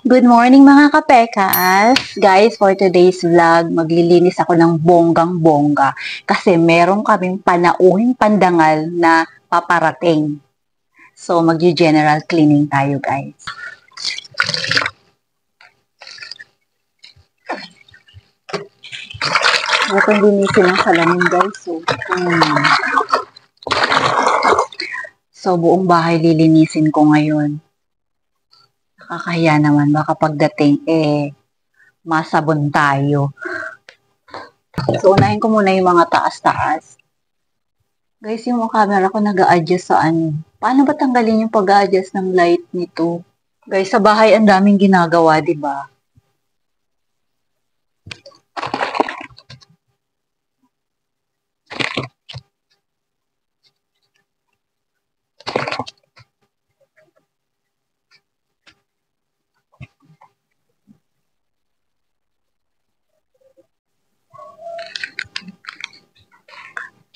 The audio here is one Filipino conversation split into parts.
Good morning mga kapekas! Guys, for today's vlog, maglilinis ako ng bonggang-bongga kasi meron kaming panauhing pandangal na paparating. So, mag-general cleaning tayo guys. Itong linisin ang salamin guys. So, buong bahay lilinisin ko ngayon. Nakakahiya naman, baka pagdating, masabon tayo. So, unahin ko muna yung mga taas-taas. Guys, yung camera ko nag-a-adjust sa ano. Paano ba tanggalin yung pag-a-adjust ng light nito? Guys, sa bahay ang daming ginagawa, di ba?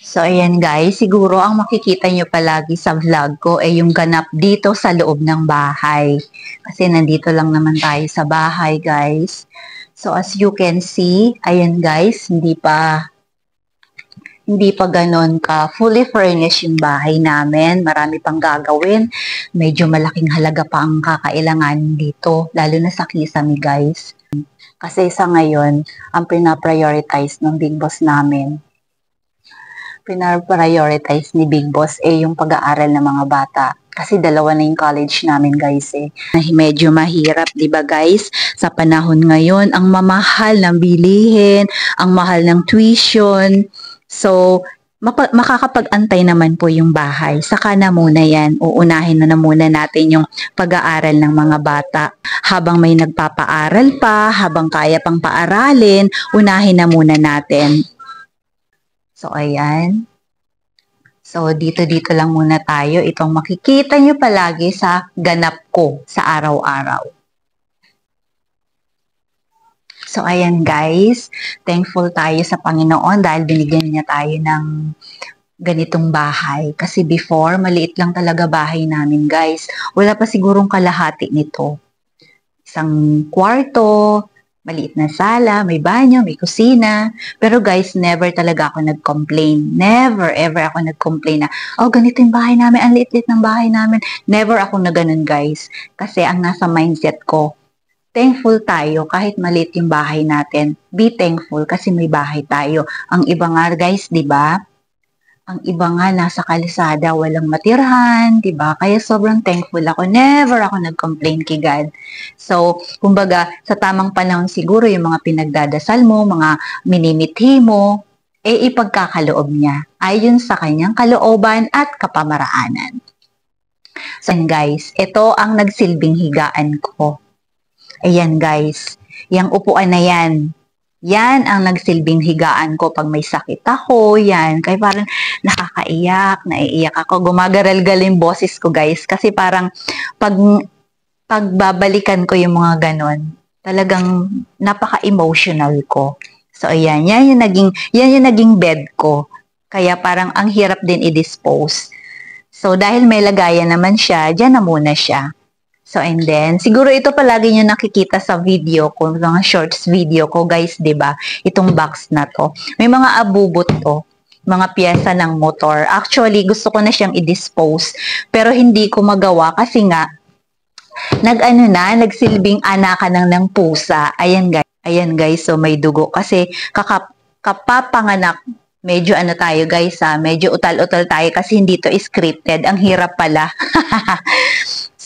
So, ayan guys, siguro ang makikita nyo palagi sa vlog ko ay yung ganap dito sa loob ng bahay. Kasi nandito lang naman tayo sa bahay guys. So, as you can see, ayan guys, hindi pa ganon ka fully furnished yung bahay namin. Marami pang gagawin. Medyo malaking halaga pa ang kakailangan dito, lalo na sa kisame guys. Kasi sa ngayon, ang pinaprioritize ng big boss namin, pinaprioritize ni Big Boss yung pag-aaral ng mga bata. Kasi dalawa na yung college namin guys Medyo mahirap, di ba guys? Sa panahon ngayon, ang mamahal ng bilihin, ang mahal ng tuition. So, makakapag-antay naman po yung bahay. Saka na muna yan. Uunahin na muna natin yung pag-aaral ng mga bata. Habang may nagpapaaral pa, habang kaya pang paaralin, unahin na muna natin. So, ayan. So, dito lang muna tayo. Itong makikita nyo palagi sa ganap ko sa araw-araw. So, ayan guys. Thankful tayo sa Panginoon dahil binigyan niya tayo ng ganitong bahay. Kasi before, maliit lang talaga bahay namin guys. Wala pa sigurong kalahati nito. Isang kwarto, maliit na sala, may banyo, may kusina. Pero guys, never talaga ako nag-complain. Never, ever ako nag-complain na, oh, ganito yung bahay namin, ang liit-liit ng bahay namin. Never ako na ganun guys. Kasi ang nasa mindset ko, thankful tayo kahit maliit yung bahay natin. Be thankful kasi may bahay tayo. Ang iba nga guys, di ba? Ang iba nga nasa kalsada, walang matirhan, diba? Kaya sobrang thankful ako. Never ako nag-complain kay God. So, kumbaga, sa tamang panahon siguro yung mga pinagdadasal mo, mga minimithi mo, ipagkakaloob niya. Ayon sa kanyang kalooban at kapamaraanan. So, guys, ito ang nagsilbing higaan ko. Ayan, guys. Yang upuan na yan. Yan ang nagsilbing higaan ko pag may sakit ako, yan. Kaya parang nakakaiyak, naiiyak ako. Gumagaral-gal yung boses ko guys. Kasi parang pagbabalikan ko yung mga ganon, talagang napaka-emotional ko. So ayan, yan yung naging bed ko. Kaya parang ang hirap din i-dispose. So dahil may lagayan naman siya, dyan na muna siya. So, and then, siguro ito palagi nyo nakikita sa video ko, mga shorts video ko, guys, ba diba? Itong box na to. May mga abubot to, mga piyesa ng motor. Actually, gusto ko na siyang i-dispose, pero hindi ko magawa kasi nga, nagsilbing anakan ng pusa. Ayan guys, so may dugo. Kasi, kapapanganak, medyo tayo guys medyo utal-utal tayo kasi hindi to scripted. Ang hirap pala.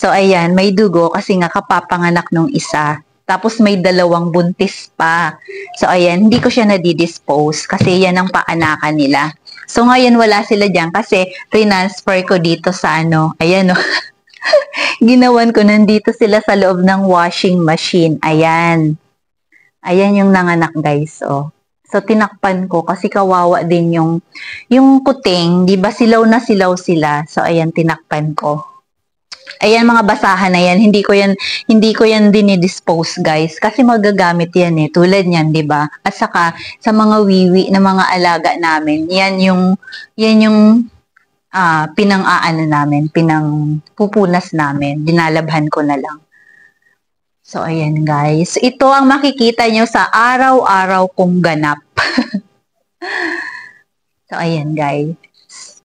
So, ayan, may dugo kasi nga kapapanganak nung isa. Tapos may dalawang buntis pa. So, ayan, hindi ko siya nadidispose kasi yan ang paanakan nila. So, ngayon wala sila dyan kasi transfer ko dito sa ayan o. Ginawan ko, nandito sila sa loob ng washing machine. Ayan. Ayan yung nanganak guys, oh. So, tinakpan ko kasi kawawa din yung kuting. Di ba silaw na silaw sila? So, ayan, tinakpan ko. Ayan mga basahan na yan, hindi ko yan dinidispose guys kasi magagamit yan tulad niyan, 'di ba? At saka sa mga wiwi na mga alaga namin, yan yung pinang-aano namin, pinang-pupunas namin, dinalabhan ko na lang. So, ayan guys. Ito ang makikita nyo sa araw-araw kong ganap. So, ayan guys.